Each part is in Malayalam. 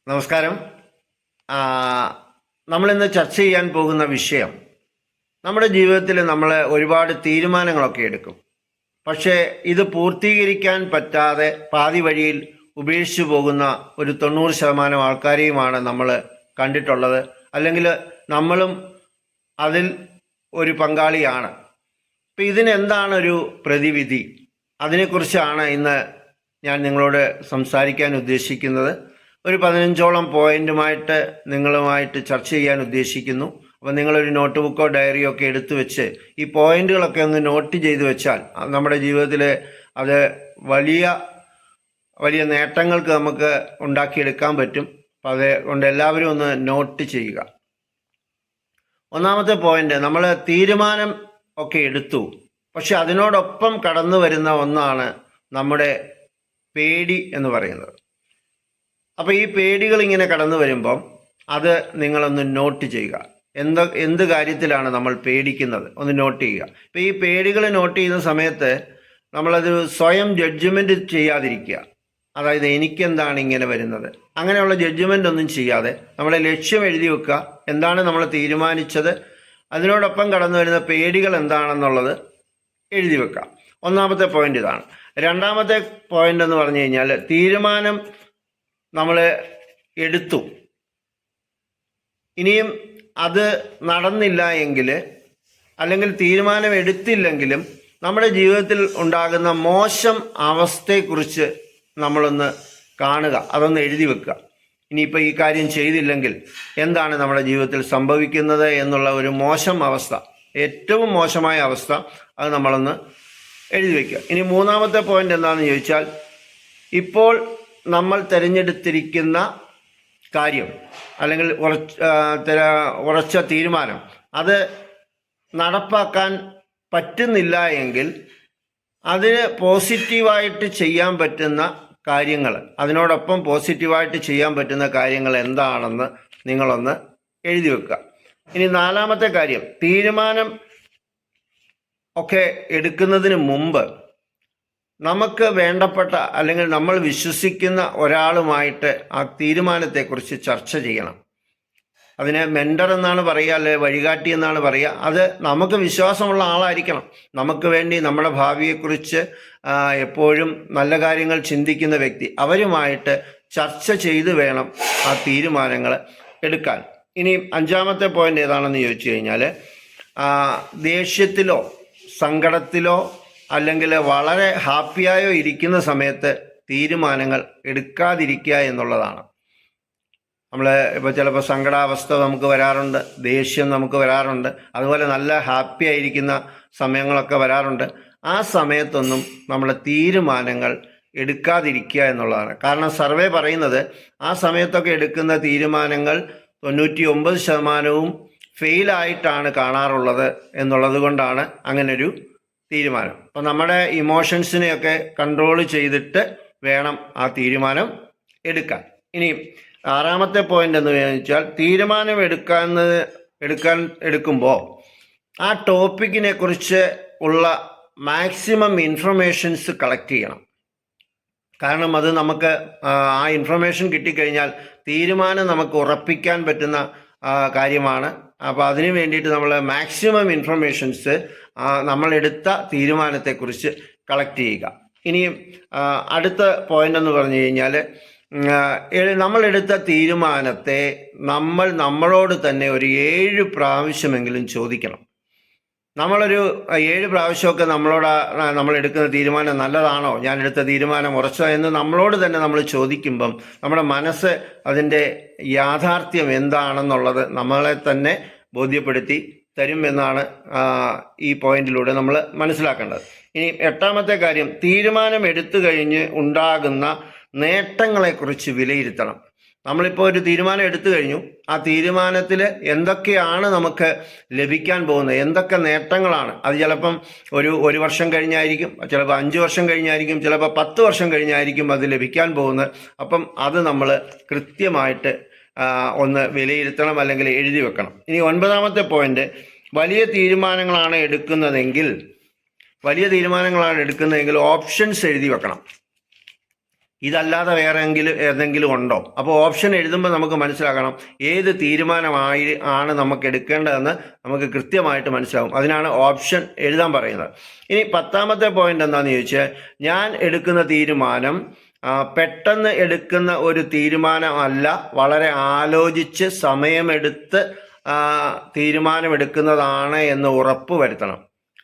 നമസ്കാരം. ആ, നമ്മളിന്ന് ചർച്ച ചെയ്യാൻ പോകുന്ന വിഷയം, നമ്മുടെ ജീവിതത്തിൽ നമ്മൾ ഒരുപാട് തീരുമാനങ്ങളൊക്കെ എടുക്കും. പക്ഷേ ഇത് പൂർത്തീകരിക്കാൻ പറ്റാതെ പാതി വഴിയിൽ ഉപേക്ഷിച്ചു പോകുന്ന ഒരു 90% ആൾക്കാരെയുമാണ് നമ്മൾ കണ്ടിട്ടുള്ളത്. അല്ലെങ്കിൽ നമ്മളും അതിൽ ഒരു പങ്കാളിയാണ്. ഇപ്പം ഇതിനെന്താണൊരു പ്രതിവിധി? അതിനെക്കുറിച്ചാണ് ഇന്ന് ഞാൻ നിങ്ങളോട് സംസാരിക്കാൻ ഉദ്ദേശിക്കുന്നത്. ഒരു 15ഓളം പോയിന്റുമായിട്ട് നിങ്ങളുമായിട്ട് ചർച്ച ചെയ്യാൻ ഉദ്ദേശിക്കുന്നു. അപ്പം നിങ്ങളൊരു നോട്ട് ബുക്കോ ഡയറിയോ ഒക്കെ എടുത്തു വെച്ച് ഈ പോയിന്റുകളൊക്കെ ഒന്ന് നോട്ട് ചെയ്ത് വെച്ചാൽ നമ്മുടെ ജീവിതത്തിൽ അത് വലിയ വലിയ നേട്ടങ്ങൾക്ക് നമുക്ക് ഉണ്ടാക്കിയെടുക്കാൻ പറ്റും. അപ്പം അതുകൊണ്ട് എല്ലാവരും ഒന്ന് നോട്ട് ചെയ്യുക. ഒന്നാമത്തെ പോയിന്റ്, നമ്മൾ തീരുമാനം ഒക്കെ എടുത്തു, പക്ഷെ അതിനോടൊപ്പം കടന്നു വരുന്ന ഒന്നാണ് നമ്മുടെ പേടി എന്ന് പറയുന്നത്. അപ്പോൾ ഈ പേടികൾ ഇങ്ങനെ കടന്നു വരുമ്പം അത് നിങ്ങളൊന്ന് നോട്ട് ചെയ്യുക. എന്ത് കാര്യത്തിലാണ് നമ്മൾ പേടിക്കുന്നത് ഒന്ന് നോട്ട് ചെയ്യുക. ഇപ്പോൾ ഈ പേടികൾ നോട്ട് ചെയ്യുന്ന സമയത്ത് നമ്മളത് സ്വയം ജഡ്ജ്മെൻറ്റ് ചെയ്യാതിരിക്കുക. അതായത് എനിക്കെന്താണ് ഇങ്ങനെ വരുന്നത്, അങ്ങനെയുള്ള ജഡ്ജ്മെൻ്റ് ഒന്നും ചെയ്യാതെ നമ്മളെ ലക്ഷ്യം എഴുതി വെക്കുക. എന്താണ് നമ്മൾ തീരുമാനിച്ചത്, അതിനോടൊപ്പം കടന്നു വരുന്ന പേടികൾ എന്താണെന്നുള്ളത് എഴുതി വെക്കുക. ഒന്നാമത്തെ പോയിന്റ് ഇതാണ്. രണ്ടാമത്തെ പോയിന്റ് എന്ന് പറഞ്ഞു കഴിഞ്ഞാൽ, തീരുമാനം നമ്മൾ എടുത്തു, ഇനിയും അത് നടന്നില്ല എങ്കിൽ, അല്ലെങ്കിൽ തീരുമാനം എടുത്തില്ലെങ്കിലും നമ്മുടെ ജീവിതത്തിൽ ഉണ്ടാകുന്ന മോശം അവസ്ഥയെക്കുറിച്ച് നമ്മളൊന്ന് കാണുക, അതൊന്ന് എഴുതി വെക്കുക. ഇനിയിപ്പോൾ ഈ കാര്യം ചെയ്തില്ലെങ്കിൽ എന്താണ് നമ്മുടെ ജീവിതത്തിൽ സംഭവിക്കുന്നത് എന്നുള്ള ഒരു മോശം അവസ്ഥ, ഏറ്റവും മോശമായ അവസ്ഥ, അത് നമ്മളൊന്ന് എഴുതി വയ്ക്കുക. ഇനി മൂന്നാമത്തെ പോയിന്റ് എന്താണെന്ന് ചോദിച്ചാൽ, ഇപ്പോൾ നമ്മൾ തിരഞ്ഞെടുത്തിരിക്കുന്ന കാര്യം അല്ലെങ്കിൽ ഉറച്ച തീരുമാനം അത് നടപ്പാക്കാൻ പറ്റുന്നില്ല എങ്കിൽ അതിന് പോസിറ്റീവായിട്ട് ചെയ്യാൻ പറ്റുന്ന കാര്യങ്ങൾ, അതിനോടൊപ്പം പോസിറ്റീവായിട്ട് ചെയ്യാൻ പറ്റുന്ന കാര്യങ്ങൾ എന്താണെന്ന് നിങ്ങളൊന്ന് എഴുതി വെക്കുക. ഇനി നാലാമത്തെ കാര്യം, തീരുമാനം ഒക്കെ എടുക്കുന്നതിന് മുമ്പ് നമുക്ക് വേണ്ടപ്പെട്ട അല്ലെങ്കിൽ നമ്മൾ വിശ്വസിക്കുന്ന ഒരാളുമായിട്ട് ആ തീരുമാനത്തെക്കുറിച്ച് ചർച്ച ചെയ്യണം. അതിനെ മെൻറ്റർ എന്നാണ് പറയുക, അല്ലെ വഴികാട്ടി എന്നാണ് പറയുക. അത് നമുക്ക് വിശ്വാസമുള്ള ആളായിരിക്കണം. നമുക്ക് വേണ്ടി നമ്മുടെ ഭാവിയെക്കുറിച്ച് എപ്പോഴും നല്ല കാര്യങ്ങൾ ചിന്തിക്കുന്ന വ്യക്തി, അവരുമായിട്ട് ചർച്ച ചെയ്ത് വേണം ആ തീരുമാനങ്ങൾ എടുക്കാൻ. ഇനി അഞ്ചാമത്തെ പോയിന്റ് ഏതാണെന്ന് ചോദിച്ചു കഴിഞ്ഞാൽ, ദേഷ്യത്തിലോ സങ്കടത്തിലോ അല്ലെങ്കിൽ വളരെ ഹാപ്പിയായോ ഇരിക്കുന്ന സമയത്ത് തീരുമാനങ്ങൾ എടുക്കാതിരിക്കുക എന്നുള്ളതാണ്. നമ്മൾ ഇപ്പോൾ ചിലപ്പോൾ സങ്കടാവസ്ഥ നമുക്ക് വരാറുണ്ട്, ദേഷ്യം നമുക്ക് വരാറുണ്ട്, അതുപോലെ നല്ല ഹാപ്പി ആയിരിക്കുന്ന സമയങ്ങളൊക്കെ വരാറുണ്ട്. ആ സമയത്തൊന്നും നമ്മൾ തീരുമാനങ്ങൾ എടുക്കാതിരിക്കുക എന്നുള്ളതാണ്. കാരണം സർവേ പറയുന്നത് ആ സമയത്തൊക്കെ എടുക്കുന്ന തീരുമാനങ്ങൾ 99% ഫെയിലായിട്ടാണ് കാണാറുള്ളത് എന്നുള്ളത് കൊണ്ടാണ് അങ്ങനൊരു തീരുമാനം. അപ്പം നമ്മുടെ ഇമോഷൻസിനെയൊക്കെ കൺട്രോൾ ചെയ്തിട്ട് വേണം ആ തീരുമാനം എടുക്കാൻ. ഇനി ആറാമത്തെ പോയിന്റ് എന്ന് വെച്ചാൽ, തീരുമാനം എടുക്കുമ്പോൾ ആ ടോപ്പിക്കിനെ കുറിച്ച് ഉള്ള മാക്സിമം ഇൻഫർമേഷൻസ് കളക്ട് ചെയ്യണം. കാരണം അത് നമുക്ക് ആ ഇൻഫർമേഷൻ കിട്ടിക്കഴിഞ്ഞാൽ തീരുമാനം നമുക്ക് ഉറപ്പിക്കാൻ പറ്റുന്ന കാര്യമാണ്. അപ്പോൾ അതിന് വേണ്ടിയിട്ട് നമ്മൾ മാക്സിമം ഇൻഫർമേഷൻസ് നമ്മളെടുത്ത തീരുമാനത്തെക്കുറിച്ച് കളക്ട് ചെയ്യുക. ഇനി അടുത്ത പോയിന്റ് എന്ന് പറഞ്ഞു കഴിഞ്ഞാൽ, നമ്മളെടുത്ത തീരുമാനത്തെ നമ്മളോട് തന്നെ ഒരു 7 പ്രാവശ്യമെങ്കിലും ചോദിക്കണം. നമ്മളൊരു 7 പ്രാവശ്യമൊക്കെ നമ്മൾ എടുക്കുന്ന തീരുമാനം നല്ലതാണോ, ഞാൻ എടുത്ത തീരുമാനം ഉറച്ചോ എന്ന് നമ്മളോട് തന്നെ നമ്മൾ ചോദിക്കുമ്പം നമ്മുടെ മനസ്സ് അതിൻ്റെ യാഥാർത്ഥ്യം എന്താണെന്നുള്ളത് നമ്മളെ തന്നെ ബോധ്യപ്പെടുത്തി തരും എന്നാണ് ഈ പോയിന്റിലൂടെ നമ്മൾ മനസ്സിലാക്കേണ്ടത്. ഇനി എട്ടാമത്തെ കാര്യം, തീരുമാനം എടുത്തു കഴിഞ്ഞ് ഉണ്ടാകുന്ന നേട്ടങ്ങളെക്കുറിച്ച് വിലയിരുത്തണം. നമ്മളിപ്പോൾ ഒരു തീരുമാനം എടുത്തു കഴിഞ്ഞു, ആ തീരുമാനത്തിൽ എന്തൊക്കെയാണ് നമുക്ക് ലഭിക്കാൻ പോകുന്നത്, എന്തൊക്കെ നേട്ടങ്ങളാണ്. അത് ചിലപ്പം ഒരു വർഷം കഴിഞ്ഞായിരിക്കും, ചിലപ്പോൾ 5 വർഷം കഴിഞ്ഞായിരിക്കും, ചിലപ്പോൾ 10 വർഷം കഴിഞ്ഞായിരിക്കും അത് ലഭിക്കാൻ പോകുന്നത്. അപ്പം അത് നമ്മൾ കൃത്യമായിട്ട് ഒന്ന് വിലയിരുത്തണം, അല്ലെങ്കിൽ എഴുതി വെക്കണം. ഇനി 9ാമത്തെ പോയിന്റ്, വലിയ തീരുമാനങ്ങളാണ് എടുക്കുന്നതെങ്കിൽ ഓപ്ഷൻസ് എഴുതി വെക്കണം. ഇതല്ലാതെ വേറെ ഏതെങ്കിലും ഉണ്ടോ? അപ്പോൾ ഓപ്ഷൻ എഴുതുമ്പോൾ നമുക്ക് മനസ്സിലാക്കണം ഏത് തീരുമാനമാണ് നമുക്ക് എടുക്കേണ്ടതെന്ന് നമുക്ക് കൃത്യമായിട്ട് മനസ്സിലാവും. അതിനാണ് ഓപ്ഷൻ എഴുതാൻ പറയുന്നത്. ഇനി 10ാമത്തെ പോയിന്റ് എന്താണെന്ന് ചോദിച്ചാൽ, ഞാൻ എടുക്കുന്ന തീരുമാനം പെട്ടെന്ന് എടുക്കുന്ന ഒരു തീരുമാനമല്ല, വളരെ ആലോചിച്ച് സമയമെടുത്ത് തീരുമാനമെടുക്കുന്നതാണ് എന്ന് ഉറപ്പ് വരുത്തണം.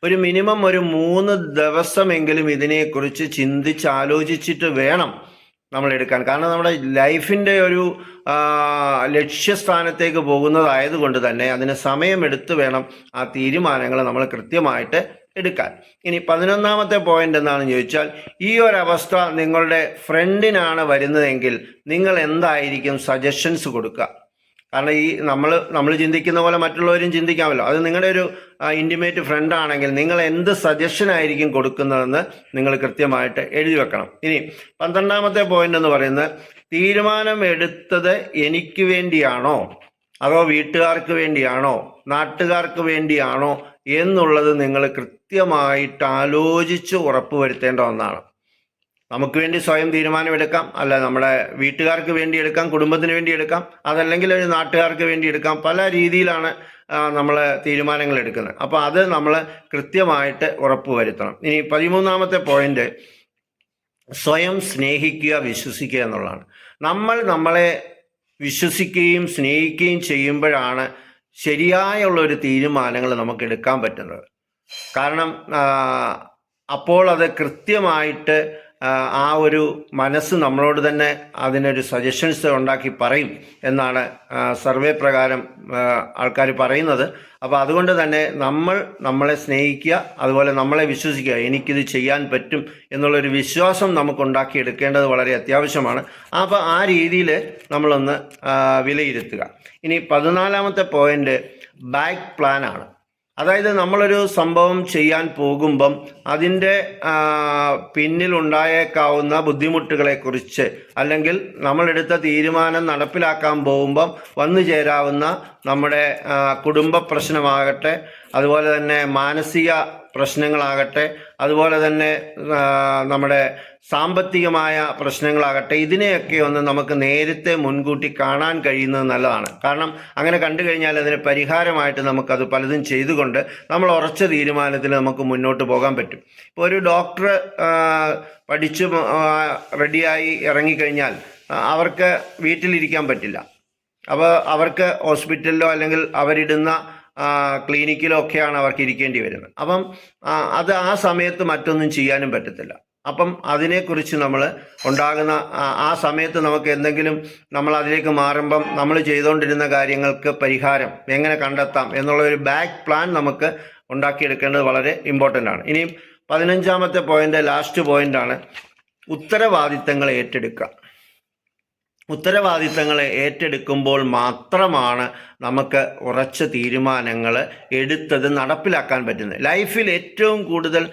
ഒരു മിനിമം ഒരു 3 ദിവസമെങ്കിലും ഇതിനെക്കുറിച്ച് ആലോചിച്ചിട്ട് വേണം നമ്മൾ എടുക്കാൻ. കാരണം നമ്മുടെ ലൈഫിൻ്റെ ഒരു ലക്ഷ്യസ്ഥാനത്തേക്ക് പോകുന്നതായതുകൊണ്ട് തന്നെ അതിന് സമയമെടുത്ത് വേണം ആ തീരുമാനങ്ങൾ നമ്മൾ കൃത്യമായിട്ട് എടുക്കാൻ. ഇനി 11ാമത്തെ പോയിന്റ് എന്താണെന്ന് ചോദിച്ചാൽ, ഈ ഒരവസ്ഥ നിങ്ങളുടെ ഫ്രണ്ടിനാണ് വരുന്നതെങ്കിൽ നിങ്ങൾ എന്തായിരിക്കും സജഷൻസ് കൊടുക്കുക? കാരണം ഈ നമ്മൾ ചിന്തിക്കുന്ന പോലെ മറ്റുള്ളവരും ചിന്തിക്കാമല്ലോ. അത് നിങ്ങളുടെ ഒരു ഇൻറ്റിമേറ്റ് ഫ്രണ്ട് ആണെങ്കിൽ നിങ്ങൾ എന്ത് സജഷൻ ആയിരിക്കും കൊടുക്കുന്നതെന്ന് നിങ്ങൾ കൃത്യമായിട്ട് എഴുതി വെക്കണം. ഇനി 12ാമത്തെ പോയിന്റ് എന്ന് പറയുന്നത്, തീരുമാനം എടുത്തത് എനിക്ക് വേണ്ടിയാണോ അതോ വീട്ടുകാർക്ക് വേണ്ടിയാണോ നാട്ടുകാർക്ക് വേണ്ടിയാണോ എന്നുള്ളത് നിങ്ങൾ കൃത്യമായിട്ട് ആലോചിച്ച് ഉറപ്പുവരുത്തേണ്ട ഒന്നാണ്. നമുക്ക് വേണ്ടി സ്വയം തീരുമാനമെടുക്കാം, അല്ല നമ്മുടെ വീട്ടുകാർക്ക് വേണ്ടി എടുക്കാം, കുടുംബത്തിന് വേണ്ടി എടുക്കാം, അതല്ലെങ്കിൽ ഒരു നാട്ടുകാർക്ക് വേണ്ടി എടുക്കാം. പല രീതിയിലാണ് നമ്മൾ തീരുമാനങ്ങൾ എടുക്കുന്നത്. അപ്പോൾ അത് നമ്മൾ കൃത്യമായിട്ട് ഉറപ്പുവരുത്തണം. ഇനി 13ാമത്തെ പോയിന്റ്, സ്വയം സ്നേഹിക്കുക, വിശ്വസിക്കുക എന്നുള്ളതാണ്. നമ്മളെ വിശ്വസിക്കുകയും സ്നേഹിക്കുകയും ചെയ്യുമ്പോഴാണ് ശരിയായുള്ളൊരു തീരുമാനങ്ങൾ നമുക്ക് എടുക്കാൻ പറ്റുന്നത്. കാരണം അപ്പോൾ അത് കൃത്യമായിട്ട് ആ ഒരു മനസ്സ് നമ്മളോട് തന്നെ അതിനൊരു സജഷൻസ് ഉണ്ടാക്കി പറയും എന്നാണ് സർവേ പ്രകാരം ആൾക്കാർ പറയുന്നത്. അപ്പോൾ അതുകൊണ്ട് തന്നെ നമ്മളെ സ്നേഹിക്കുക, അതുപോലെ നമ്മളെ വിശ്വസിക്കുക, എനിക്കിത് ചെയ്യാൻ പറ്റും എന്നുള്ളൊരു വിശ്വാസം നമുക്ക് ഉണ്ടാക്കിയെടുക്കേണ്ടത് വളരെ അത്യാവശ്യമാണ്. അപ്പോൾ ആ രീതിയിൽ നമ്മളൊന്ന് വിലയിരുത്തുക. ഇനി 14ാമത്തെ പോയിന്റ് ബാക്ക് പ്ലാൻ ആണ്. അതായത് നമ്മളൊരു സംഭവം ചെയ്യാൻ പോകുമ്പം അതിൻ്റെ പിന്നിലുണ്ടായേക്കാവുന്ന ബുദ്ധിമുട്ടുകളെക്കുറിച്ച്, അല്ലെങ്കിൽ നമ്മളെടുത്ത തീരുമാനം നടപ്പിലാക്കാൻ പോകുമ്പം വന്നു ചേരാവുന്ന നമ്മുടെ കുടുംബ പ്രശ്നമാകട്ടെ, അതുപോലെ തന്നെ മാനസിക പ്രശ്നങ്ങളാകട്ടെ, അതുപോലെ തന്നെ നമ്മുടെ സാമ്പത്തികമായ പ്രശ്നങ്ങളാകട്ടെ, ഇതിനെയൊക്കെ ഒന്ന് നമുക്ക് നേരത്തെ മുൻകൂട്ടി കാണാൻ കഴിയുന്നത് നല്ലതാണ്. കാരണം അങ്ങനെ കണ്ടു കഴിഞ്ഞാൽ അതിന് പരിഹാരമായിട്ട് നമുക്കത് പലതും ചെയ്തുകൊണ്ട് നമ്മൾ ഉറച്ച തീരുമാനത്തിൽ നമുക്ക് മുന്നോട്ട് പോകാൻ പറ്റും. ഇപ്പോൾ ഒരു ഡോക്ടർ പഠിച്ച് റെഡിയായി ഇറങ്ങിക്കഴിഞ്ഞാൽ അവർക്ക് വീട്ടിലിരിക്കാൻ പറ്റില്ല. അപ്പോൾ അവർക്ക് ഹോസ്പിറ്റലിലോ അല്ലെങ്കിൽ അവരിടുന്ന ക്ലിനിക്കിലോ ഒക്കെയാണ് അവർക്ക് ഇരിക്കേണ്ടി വരുന്നത്. അപ്പം അത് ആ സമയത്ത് മറ്റൊന്നും ചെയ്യാനും പറ്റത്തില്ല. അപ്പം അതിനെക്കുറിച്ച് നമ്മൾ ഉണ്ടാകുന്ന ആ സമയത്ത് നമുക്ക് എന്തെങ്കിലും നമ്മൾ അതിലേക്ക് മാറുമ്പം നമ്മൾ ചെയ്തുകൊണ്ടിരുന്ന കാര്യങ്ങൾക്ക് പരിഹാരം എങ്ങനെ കണ്ടെത്താം എന്നുള്ള ഒരു ബാക്ക് പ്ലാൻ നമുക്ക് ഉണ്ടാക്കിയെടുക്കേണ്ടത് വളരെ ഇമ്പോർട്ടൻ്റ് ആണ്. ഇനിയും 15ാമത്തെ പോയിന്റ്, ലാസ്റ്റ് പോയിന്റാണ്, ഉത്തരവാദിത്തങ്ങൾ ഏറ്റെടുക്കുക. ഉത്തരവാദിത്തങ്ങളെ ഏറ്റെടുക്കുമ്പോൾ മാത്രമാണ് നമുക്ക് ഉറച്ച തീരുമാനങ്ങൾ എടുത്തത് നടപ്പിലാക്കാൻ പറ്റുന്നത്. ലൈഫിൽ ഏറ്റവും കൂടുതൽ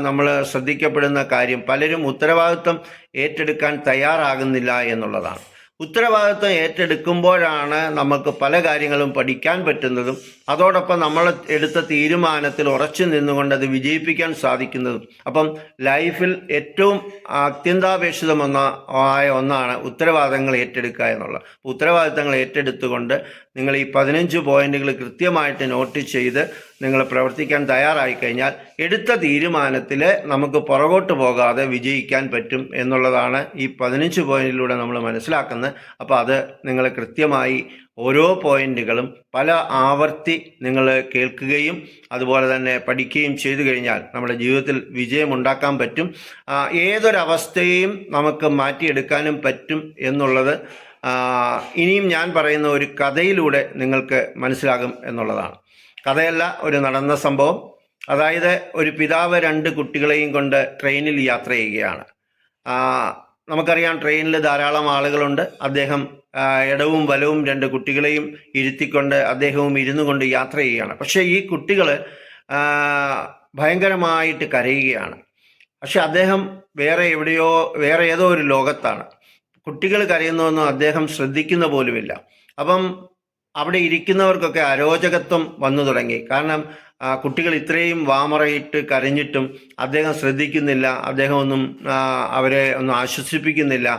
നമ്മൾ ശ്രദ്ധിക്കപ്പെടുന്ന കാര്യം, പലരും ഉത്തരവാദിത്തം ഏറ്റെടുക്കാൻ തയ്യാറാകുന്നില്ല എന്നുള്ളതാണ്. ഉത്തരവാദിത്തം ഏറ്റെടുക്കുമ്പോഴാണ് നമുക്ക് പല കാര്യങ്ങളും പഠിക്കാൻ പറ്റുന്നതും അതോടൊപ്പം നമ്മൾ എടുത്ത തീരുമാനത്തിൽ ഉറച്ചു നിന്നുകൊണ്ട് അത് വിജയിപ്പിക്കാൻ സാധിക്കുന്നതും. അപ്പം ലൈഫിൽ ഏറ്റവും അത്യന്താപേക്ഷിതമായ ഒന്നാണ് ഉത്തരവാദിത്തങ്ങൾ ഏറ്റെടുക്കുക എന്നുള്ളത്. ഉത്തരവാദിത്തങ്ങൾ ഏറ്റെടുത്തുകൊണ്ട് നിങ്ങൾ ഈ 15 പോയിന്റുകൾ കൃത്യമായിട്ട് നോട്ട് ചെയ്ത് നിങ്ങൾ പ്രവർത്തിക്കാൻ തയ്യാറായി കഴിഞ്ഞാൽ എടുത്ത തീരുമാനത്തിൽ നമുക്ക് പുറകോട്ട് പോകാതെ വിജയിക്കാൻ പറ്റും എന്നുള്ളതാണ് ഈ 15 പോയിന്റിലൂടെ നമ്മൾ മനസ്സിലാക്കുന്നത്. അപ്പോൾ അത് നിങ്ങൾ കൃത്യമായി ഓരോ പോയിന്റുകളും പല ആവർത്തി നിങ്ങൾ കേൾക്കുകയും അതുപോലെ തന്നെ പഠിക്കുകയും ചെയ്തു കഴിഞ്ഞാൽ നമ്മുടെ ജീവിതത്തിൽ വിജയമുണ്ടാക്കാൻ പറ്റും. ഏതൊരവസ്ഥയെയും നമുക്ക് മാറ്റിയെടുക്കാനും പറ്റും എന്നുള്ളത് ഇനിയും ഞാൻ പറയുന്ന ഒരു കഥയിലൂടെ നിങ്ങൾക്ക് മനസ്സിലാകും എന്നുള്ളതാണ്. കഥയല്ല, ഒരു നടന്ന സംഭവം. അതായത് ഒരു പിതാവ് 2 കുട്ടികളെയും കൊണ്ട് ട്രെയിനിൽ യാത്ര ചെയ്യുകയാണ്. നമുക്കറിയാം ട്രെയിനിൽ ധാരാളം ആളുകളുണ്ട്. അദ്ദേഹം ഇടവും വലവും 2 കുട്ടികളെയും ഇരുത്തിക്കൊണ്ട് അദ്ദേഹവും ഇരുന്നു കൊണ്ട് യാത്ര ചെയ്യുകയാണ്. പക്ഷേ ഈ കുട്ടികൾ ഭയങ്കരമായിട്ട് കരയുകയാണ്. പക്ഷെ അദ്ദേഹം വേറെ ഏതോ ഒരു ലോകത്താണ്. കുട്ടികൾ കരയുന്നതൊന്നും അദ്ദേഹം ശ്രദ്ധിക്കുന്ന പോലുമില്ല. അപ്പം അവിടെ ഇരിക്കുന്നവർക്കൊക്കെ അരോചകത്വം വന്നു തുടങ്ങി. കാരണം കുട്ടികൾ ഇത്രയും വാമറയിട്ട് കരഞ്ഞിട്ടും അദ്ദേഹം ശ്രദ്ധിക്കുന്നില്ല, അദ്ദേഹം ഒന്നും അവരെ ഒന്നും ആശ്വസിപ്പിക്കുന്നില്ല.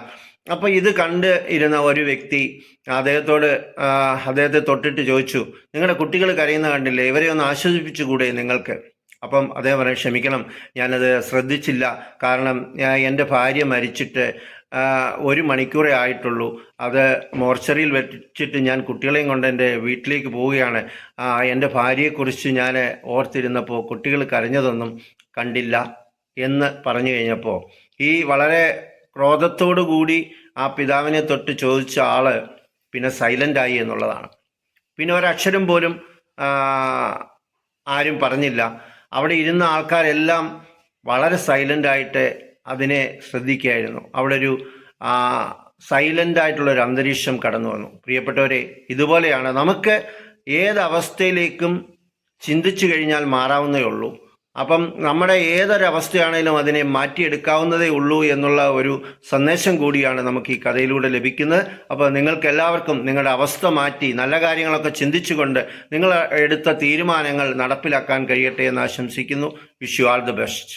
അപ്പോൾ ഇത് കണ്ട് ഇരുന്ന ഒരു വ്യക്തി അദ്ദേഹത്തെ തൊട്ടിട്ട് ചോദിച്ചു, നിങ്ങളുടെ കുട്ടികൾ കരയുന്ന കണ്ടില്ലേ, ഇവരെ ഒന്ന് ആശ്വസിപ്പിച്ചുകൂടെ നിങ്ങൾക്ക്? അപ്പം അദ്ദേഹം പറഞ്ഞു, ക്ഷമിക്കണം, ഞാനത് ശ്രദ്ധിച്ചില്ല, കാരണം എൻ്റെ ഭാര്യ മരിച്ചിട്ട് 1 മണിക്കൂറേ ആയിട്ടുള്ളൂ. അത് മോർച്ചറിയിൽ വെച്ചിട്ട് ഞാൻ കുട്ടികളെയും കൊണ്ട് എൻ്റെ വീട്ടിലേക്ക് പോവുകയാണ്. എൻ്റെ ഭാര്യയെക്കുറിച്ച് ഞാൻ ഓർത്തിരുന്നപ്പോൾ കുട്ടികൾ കരഞ്ഞതൊന്നും കണ്ടില്ല എന്ന് പറഞ്ഞു കഴിഞ്ഞപ്പോൾ ഈ വളരെ ക്രോധത്തോടു കൂടി ആ പിതാവിനെ തൊട്ട് ചോദിച്ച ആള് പിന്നെ സൈലൻ്റായി എന്നുള്ളതാണ്. പിന്നെ ഒരക്ഷരം പോലും ആരും പറഞ്ഞില്ല. അവിടെ ഇരുന്ന ആൾക്കാരെല്ലാം വളരെ സൈലൻ്റായിട്ട് അതിനെ ശ്രദ്ധിക്കുകയായിരുന്നു. അവിടെ ഒരു സൈലൻ്റ് ആയിട്ടുള്ളൊരു അന്തരീക്ഷം കടന്നു വന്നു. പ്രിയപ്പെട്ടവരെ, ഇതുപോലെയാണ് നമുക്ക് ഏതവസ്ഥയിലേക്കും ചിന്തിച്ചു കഴിഞ്ഞാൽ മാറാവുന്നേ ഉള്ളൂ. അപ്പം നമ്മുടെ ഏതൊരവസ്ഥയാണേലും അതിനെ മാറ്റിയെടുക്കാവുന്നതേ ഉള്ളൂ എന്നുള്ള ഒരു സന്ദേശം കൂടിയാണ് നമുക്ക് ഈ കഥയിലൂടെ ലഭിക്കുന്നത്. അപ്പോൾ നിങ്ങൾക്ക് എല്ലാവർക്കും നിങ്ങളുടെ അവസ്ഥ മാറ്റി നല്ല കാര്യങ്ങളൊക്കെ ചിന്തിച്ചുകൊണ്ട് നിങ്ങൾ എടുത്ത തീരുമാനങ്ങൾ നടപ്പിലാക്കാൻ കഴിയട്ടെ എന്ന് ആശംസിക്കുന്നു. Wish you all the best.